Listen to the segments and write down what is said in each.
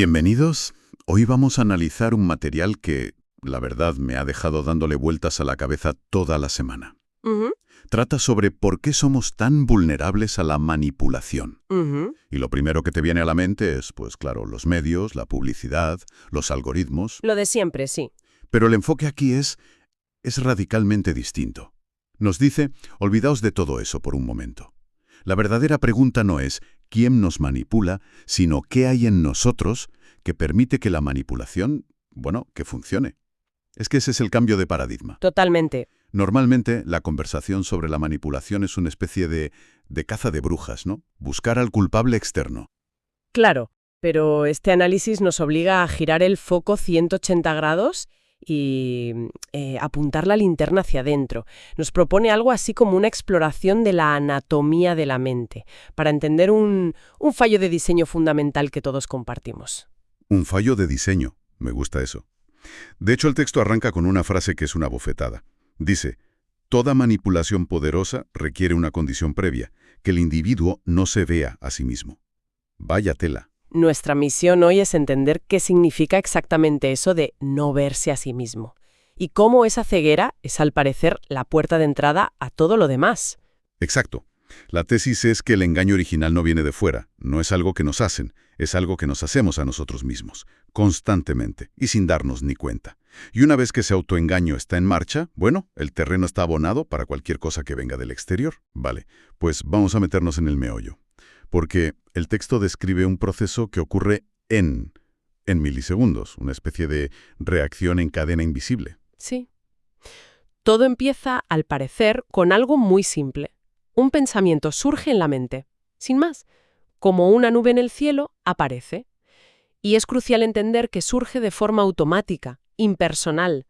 Bienvenidos. Hoy vamos a analizar un material que, la verdad, me ha dejado dándole vueltas a la cabeza toda la semana. Ujú, Trata sobre por qué somos tan vulnerables a la manipulación. ujú. Y lo primero que te viene a la mente es, pues claro, los medios, la publicidad, los algoritmos. Lo de siempre, sí. Pero el enfoque aquí es radicalmente distinto. Nos dice, olvidaos de todo eso por un momento. La verdadera pregunta no es quién nos manipula, sino qué hay en nosotros que permite que la manipulación, que funcione. Es que ese es el cambio de paradigma. Totalmente. Normalmente, la conversación sobre la manipulación es una especie de caza de brujas, ¿no? Buscar al culpable externo. Claro, pero este análisis nos obliga a girar el foco 180 grados y apuntar la linterna hacia adentro. Nos propone algo así como una exploración de la anatomía de la mente, para entender un fallo de diseño fundamental que todos compartimos. Un fallo de diseño. Me gusta eso. De hecho, el texto arranca con una frase que es una bofetada. Dice, toda manipulación poderosa requiere una condición previa, que el individuo no se vea a sí mismo. Vaya tela. Nuestra misión hoy es entender qué significa exactamente eso de no verse a sí mismo, y cómo esa ceguera es, al parecer, la puerta de entrada a todo lo demás. Exacto. La tesis es que el engaño original no viene de fuera, no es algo que nos hacen, es algo que nos hacemos a nosotros mismos, constantemente, y sin darnos ni cuenta. Y una vez que ese autoengaño está en marcha, el terreno está abonado para cualquier cosa que venga del exterior. Vale, pues vamos a meternos en el meollo. Porque el texto describe un proceso que ocurre en milisegundos, una especie de reacción en cadena invisible. Sí. Todo empieza, al parecer, con algo muy simple. Un pensamiento surge en la mente. Sin más, como una nube en el cielo, aparece. Y es crucial entender que surge de forma automática, impersonal.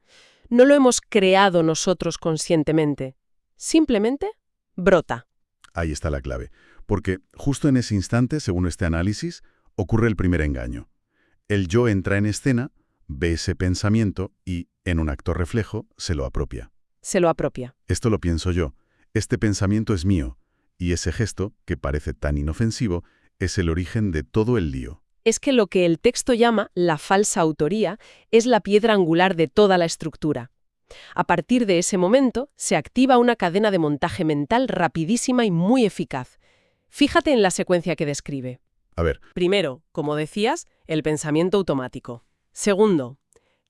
No lo hemos creado nosotros conscientemente. Simplemente brota. Ahí está la clave. Porque justo en ese instante, según este análisis, ocurre el primer engaño. El yo entra en escena, ve ese pensamiento y, en un acto reflejo, se lo apropia. Se lo apropia. Esto lo pienso yo. Este pensamiento es mío, y ese gesto, que parece tan inofensivo, es el origen de todo el lío. Es que lo que el texto llama la falsa autoría es la piedra angular de toda la estructura. A partir de ese momento, se activa una cadena de montaje mental rapidísima y muy eficaz. Fíjate en la secuencia que describe. A ver, Primero, como decías, el pensamiento automático. Segundo,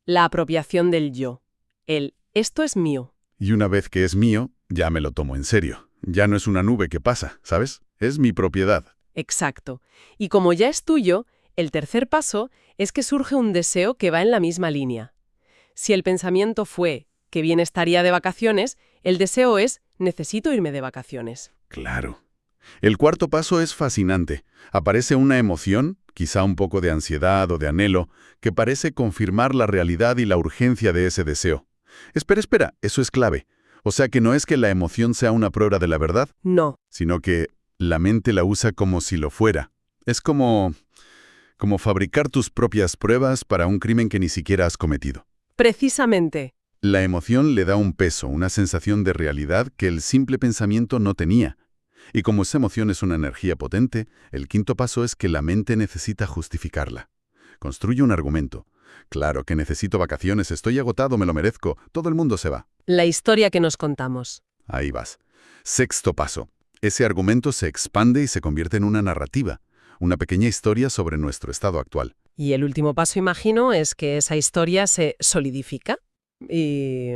la apropiación del yo. El esto es mío. y una vez que es mío, ya me lo tomo en serio. Ya no es una nube que pasa, ¿sabes? Es mi propiedad. Exacto. Y como ya es tuyo, el tercer paso es que surge un deseo que va en la misma línea. Si el pensamiento fue «qué bien estaría de vacaciones», el deseo es «necesito irme de vacaciones». Claro. El cuarto paso es fascinante. Aparece una emoción, quizá un poco de ansiedad o de anhelo, que parece confirmar la realidad y la urgencia de ese deseo. Espera, eso es clave. O sea que no es que la emoción sea una prueba de la verdad, No. sino que la mente la usa como si lo fuera. Es como fabricar tus propias pruebas para un crimen que ni siquiera has cometido. Precisamente. La emoción le da un peso, una sensación de realidad que el simple pensamiento no tenía. Y como esa emoción es una energía potente, el quinto paso es que la mente necesita justificarla. Construye un argumento. Claro que necesito vacaciones, estoy agotado, me lo merezco, todo el mundo se va. La historia que nos contamos. Ahí vas. Sexto paso. Ese argumento se expande y se convierte en una narrativa, una pequeña historia sobre nuestro estado actual. Y el último paso, imagino, es que esa historia se solidifica y...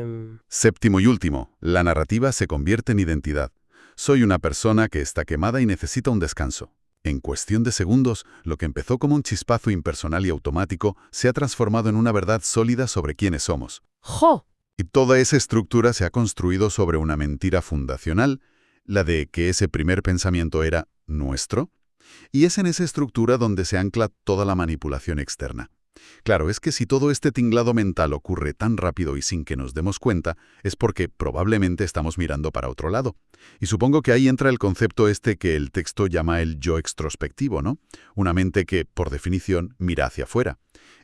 Séptimo y último, la narrativa se convierte en identidad. Soy una persona que está quemada y necesita un descanso. En cuestión de segundos, lo que empezó como un chispazo impersonal y automático se ha transformado en una verdad sólida sobre quiénes somos. ¡Jo! Y toda esa estructura se ha construido sobre una mentira fundacional, la de que ese primer pensamiento era nuestro, y es en esa estructura donde se ancla toda la manipulación externa. Claro, es que si todo este tinglado mental ocurre tan rápido y sin que nos demos cuenta, es porque probablemente estamos mirando para otro lado. Y supongo que ahí entra el concepto este que el texto llama el yo extrospectivo, ¿no? Una mente que, por definición, mira hacia afuera.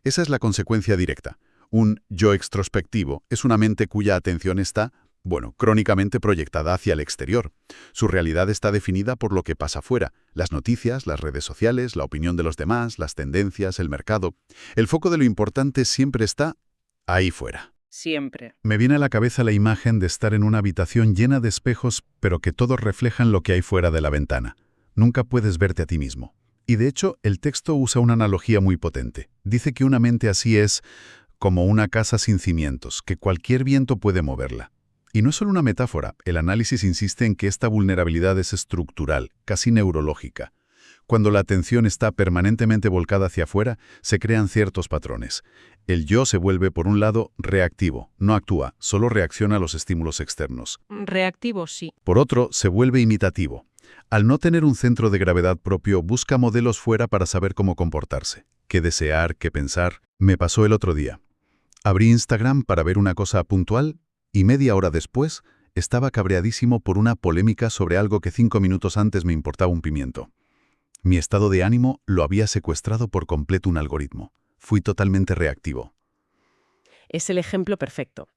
Esa es la consecuencia directa. Un yo extrospectivo es una mente cuya atención está Bueno, crónicamente proyectada hacia el exterior. Su realidad está definida por lo que pasa fuera, las noticias, las redes sociales, la opinión de los demás, las tendencias, el mercado. El foco de lo importante siempre está ahí fuera. Siempre. Me viene a la cabeza la imagen de estar en una habitación llena de espejos, pero que todos reflejan lo que hay fuera de la ventana. Nunca puedes verte a ti mismo. Y de hecho, el texto usa una analogía muy potente. Dice que una mente así es como una casa sin cimientos, que cualquier viento puede moverla. Y no es solo una metáfora, el análisis insiste en que esta vulnerabilidad es estructural, casi neurológica. Cuando la atención está permanentemente volcada hacia afuera, se crean ciertos patrones. El yo se vuelve, por un lado, reactivo, no actúa, solo reacciona a los estímulos externos. Reactivo, sí. Por otro, se vuelve imitativo. Al no tener un centro de gravedad propio, busca modelos fuera para saber cómo comportarse. Qué desear, qué pensar. Me pasó el otro día. Abrí Instagram para ver una cosa puntual y media hora después estaba cabreadísimo por una polémica sobre algo que 5 minutos antes me importaba un pimiento. Mi estado de ánimo lo había secuestrado por completo un algoritmo. Fui totalmente reactivo. Es el ejemplo perfecto.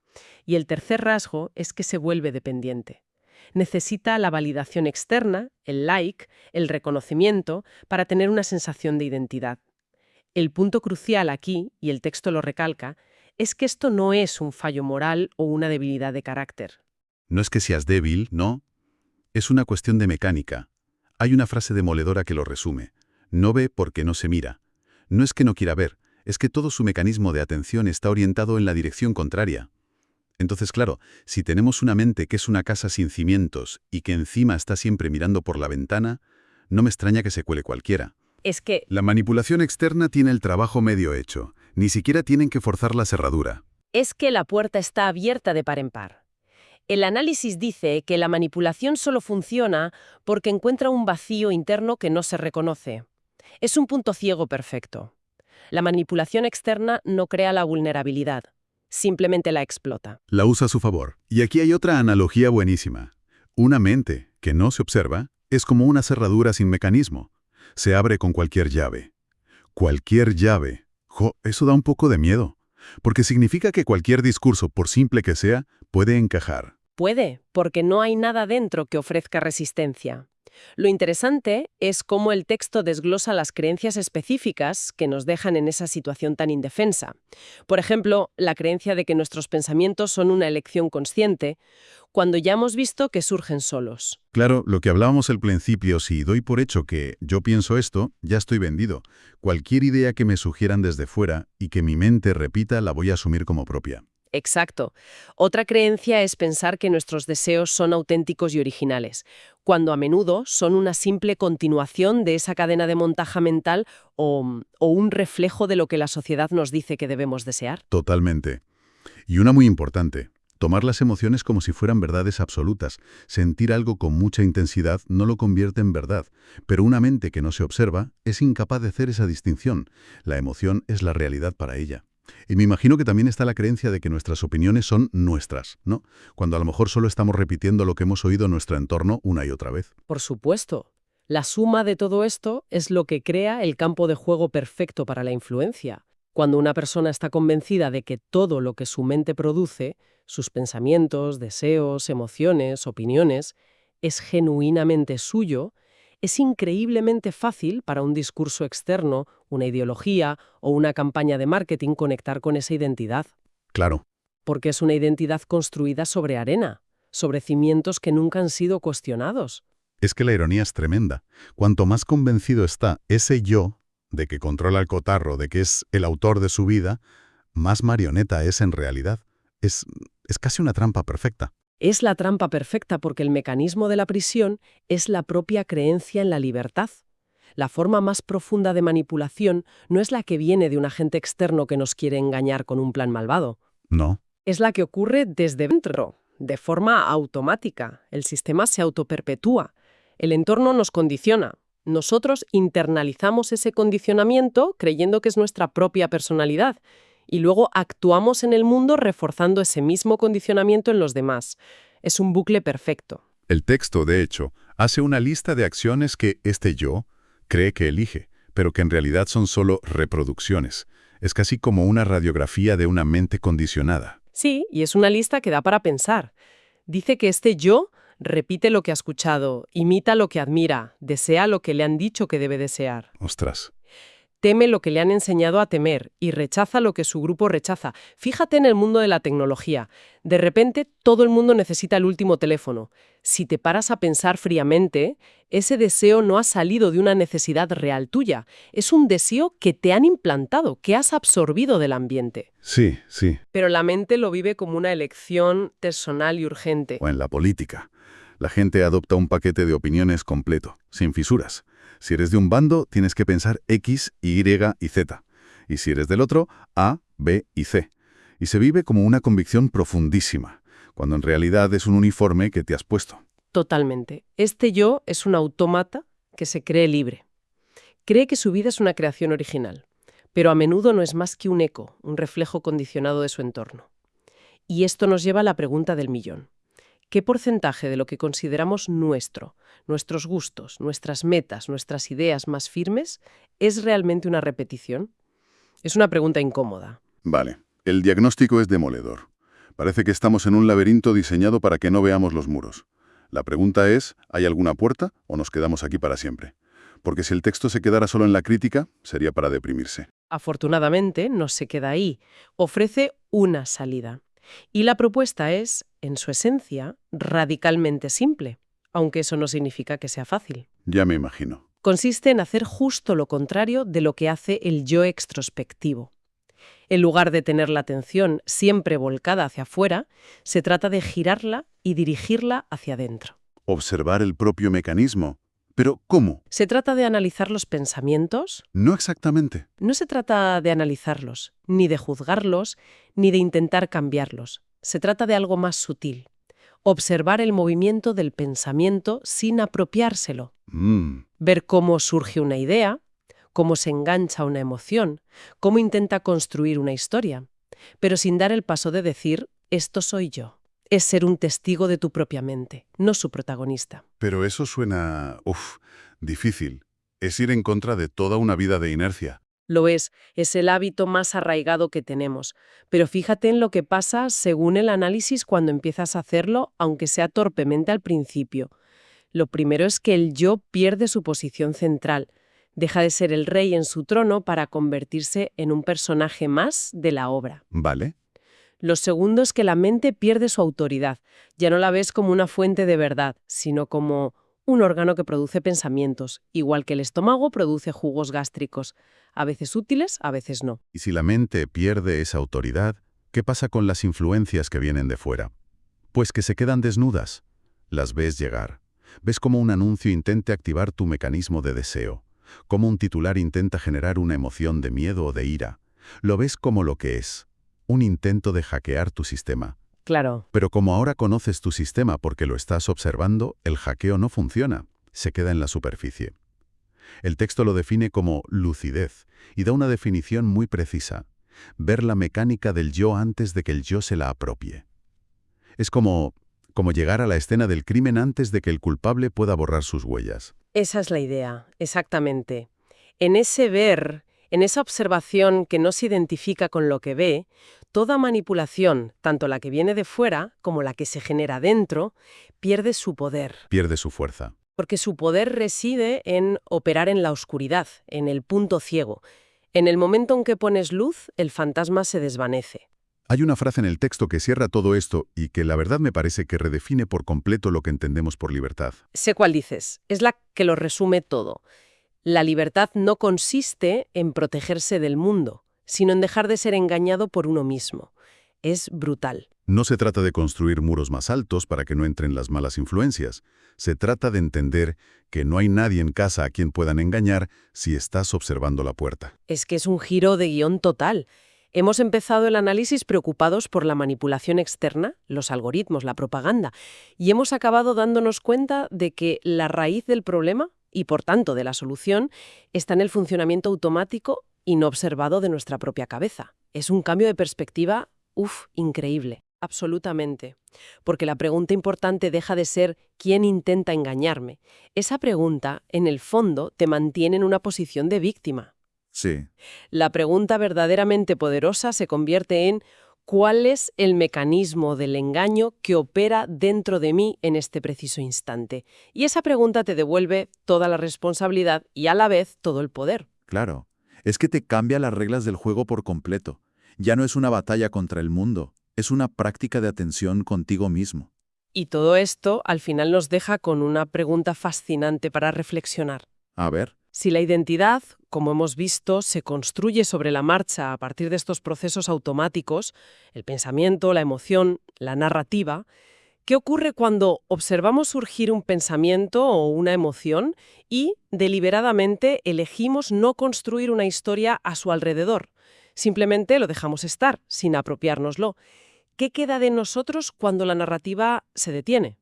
Y el tercer rasgo es que se vuelve dependiente. Necesita la validación externa, el like, el reconocimiento, para tener una sensación de identidad. El punto crucial aquí, y el texto lo recalca, es que esto no es un fallo moral o una debilidad de carácter. No es que seas débil, no. Es una cuestión de mecánica. Hay una frase demoledora que lo resume. No ve porque no se mira. No es que no quiera ver, es que todo su mecanismo de atención está orientado en la dirección contraria. Entonces, claro, si tenemos una mente que es una casa sin cimientos y que encima está siempre mirando por la ventana, no me extraña que se cuele cualquiera. Es que La manipulación externa tiene el trabajo medio hecho. Ni siquiera tienen que forzar la cerradura. la puerta está abierta de par en par. El análisis dice que la manipulación solo funciona porque encuentra un vacío interno que no se reconoce. Es un punto ciego perfecto. La manipulación externa no crea la vulnerabilidad, simplemente la explota. La usa a su favor. Y aquí hay otra analogía buenísima. Una mente que no se observa es como una cerradura sin mecanismo. Se abre con cualquier llave. Cualquier llave. Eso da un poco de miedo. Porque significa que cualquier discurso, por simple que sea, puede encajar. Puede, porque no hay nada dentro que ofrezca resistencia. Lo interesante es cómo el texto desglosa las creencias específicas que nos dejan en esa situación tan indefensa. Por ejemplo, la creencia de que nuestros pensamientos son una elección consciente, cuando ya hemos visto que surgen solos. Claro, lo que hablábamos al principio, si doy por hecho que yo pienso esto, ya estoy vendido. Cualquier idea que me sugieran desde fuera y que mi mente repita la voy a asumir como propia. Exacto. Otra creencia es pensar que nuestros deseos son auténticos y originales, cuando a menudo son una simple continuación de esa cadena de montaje mental o un reflejo de lo que la sociedad nos dice que debemos desear. Totalmente. Y una muy importante, tomar las emociones como si fueran verdades absolutas. Sentir algo con mucha intensidad no lo convierte en verdad, pero una mente que no se observa es incapaz de hacer esa distinción. La emoción es la realidad para ella. Y me imagino que también está la creencia de que nuestras opiniones son nuestras, ¿no? Cuando a lo mejor solo estamos repitiendo lo que hemos oído en nuestro entorno una y otra vez. Por supuesto. La suma de todo esto es lo que crea el campo de juego perfecto para la influencia. Cuando una persona está convencida de que todo lo que su mente produce, sus pensamientos, deseos, emociones, opiniones, es genuinamente suyo, es increíblemente fácil para un discurso externo, una ideología o una campaña de marketing conectar con esa identidad. Claro. Porque es una identidad construida sobre arena, sobre cimientos que nunca han sido cuestionados. Es que la ironía es tremenda. Cuanto más convencido está ese yo de que controla el cotarro, de que es el autor de su vida, más marioneta es en realidad. Es casi una trampa perfecta. Es la trampa perfecta porque el mecanismo de la prisión es la propia creencia en la libertad. La forma más profunda de manipulación no es la que viene de un agente externo que nos quiere engañar con un plan malvado. No. Es la que ocurre desde dentro, de forma automática. El sistema se autoperpetúa. El entorno nos condiciona. Nosotros internalizamos ese condicionamiento creyendo que es nuestra propia personalidad. Y luego actuamos en el mundo reforzando ese mismo condicionamiento en los demás. Es un bucle perfecto. El texto, de hecho, hace una lista de acciones que este yo cree que elige, pero que en realidad son solo reproducciones. Es casi como una radiografía de una mente condicionada. Sí, y es una lista que da para pensar. Dice que este yo repite lo que ha escuchado, imita lo que admira, desea lo que le han dicho que debe desear. Ostras. Teme lo que le han enseñado a temer y rechaza lo que su grupo rechaza. Fíjate en el mundo de la tecnología. De repente, todo el mundo necesita el último teléfono. Si te paras a pensar fríamente, ese deseo no ha salido de una necesidad real tuya. Es un deseo que te han implantado, que has absorbido del ambiente. Sí, sí. Pero la mente lo vive como una elección personal y urgente. O en la política. La gente adopta un paquete de opiniones completo, sin fisuras. Si eres de un bando, tienes que pensar X, Y y Z. Y si eres del otro, A, B y C. Y se vive como una convicción profundísima, cuando en realidad es un uniforme que te has puesto. Totalmente. Este yo es un autómata que se cree libre. Cree que su vida es una creación original, pero a menudo no es más que un eco, un reflejo condicionado de su entorno. Y esto nos lleva a la pregunta del millón. ¿Qué porcentaje de lo que consideramos nuestro, nuestros gustos, nuestras metas, nuestras ideas más firmes, es realmente una repetición? Es una pregunta incómoda. Vale, el diagnóstico es demoledor. Parece que estamos en un laberinto diseñado para que no veamos los muros. La pregunta es, ¿hay alguna puerta o nos quedamos aquí para siempre? Porque si el texto se quedara solo en la crítica, sería para deprimirse. Afortunadamente, no se queda ahí. Ofrece una salida. Y la propuesta es, en su esencia, radicalmente simple, aunque eso no significa que sea fácil. Ya me imagino. Consiste en hacer justo lo contrario de lo que hace el yo extrospectivo. En lugar de tener la atención siempre volcada hacia afuera, se trata de girarla y dirigirla hacia adentro. Observar el propio mecanismo. ¿Pero cómo? Se trata de analizar los pensamientos. No exactamente. No se trata de analizarlos, ni de juzgarlos, ni de intentar cambiarlos. Se trata de algo más sutil. Observar el movimiento del pensamiento sin apropiárselo. Ver cómo surge una idea, cómo se engancha una emoción, cómo intenta construir una historia, pero sin dar el paso de decir, esto soy yo. Es ser un testigo de tu propia mente, no su protagonista. Pero eso suena, difícil. Es ir en contra de toda una vida de inercia. Lo es el hábito más arraigado que tenemos. Pero fíjate en lo que pasa según el análisis cuando empiezas a hacerlo, aunque sea torpemente al principio. Lo primero es que el yo pierde su posición central. Deja de ser el rey en su trono para convertirse en un personaje más de la obra. ¿Vale? Lo segundo es que la mente pierde su autoridad. Ya no la ves como una fuente de verdad, sino como un órgano que produce pensamientos, igual que el estómago produce jugos gástricos, a veces útiles, a veces no. Y si la mente pierde esa autoridad, ¿qué pasa con las influencias que vienen de fuera? Pues que se quedan desnudas. Las ves llegar. Ves cómo un anuncio intenta activar tu mecanismo de deseo, cómo un titular intenta generar una emoción de miedo o de ira. Lo ves como lo que es, un intento de hackear tu sistema. Claro. Pero como ahora conoces tu sistema porque lo estás observando, el hackeo no funciona, se queda en la superficie. El texto lo define como lucidez y da una definición muy precisa: ver la mecánica del yo antes de que el yo se la apropie. Es como llegar a la escena del crimen antes de que el culpable pueda borrar sus huellas. Esa es la idea, exactamente. En ese ver, en esa observación que no se identifica con lo que ve, toda manipulación, tanto la que viene de fuera como la que se genera dentro, pierde su poder. Pierde su fuerza. Porque su poder reside en operar en la oscuridad, en el punto ciego. En el momento en que pones luz, el fantasma se desvanece. Hay una frase en el texto que cierra todo esto y que la verdad me parece que redefine por completo lo que entendemos por libertad. Sé cuál dices. Es la que lo resume todo. La libertad no consiste en protegerse del mundo, sino en dejar de ser engañado por uno mismo. Es brutal. No se trata de construir muros más altos para que no entren las malas influencias. Se trata de entender que no hay nadie en casa a quien puedan engañar si estás observando la puerta. Es que es un giro de guión total. Hemos empezado el análisis preocupados por la manipulación externa, los algoritmos, la propaganda, y hemos acabado dándonos cuenta de que la raíz del problema, y por tanto de la solución, está en el funcionamiento automático y no observado de nuestra propia cabeza. Es un cambio de perspectiva, increíble. Absolutamente. Porque la pregunta importante deja de ser ¿quién intenta engañarme? Esa pregunta, en el fondo, te mantiene en una posición de víctima. Sí. La pregunta verdaderamente poderosa se convierte en ¿Cuál es el mecanismo del engaño que opera dentro de mí en este preciso instante? Y esa pregunta te devuelve toda la responsabilidad y a la vez todo el poder. Claro, es que te cambia las reglas del juego por completo. Ya no es una batalla contra el mundo, es una práctica de atención contigo mismo. Y todo esto al final nos deja con una pregunta fascinante para reflexionar. A ver, Si la identidad, como hemos visto, se construye sobre la marcha a partir de estos procesos automáticos, el pensamiento, la emoción, la narrativa, ¿qué ocurre cuando observamos surgir un pensamiento o una emoción y deliberadamente elegimos no construir una historia a su alrededor? Simplemente lo dejamos estar, sin apropiárnoslo. ¿Qué queda de nosotros cuando la narrativa se detiene?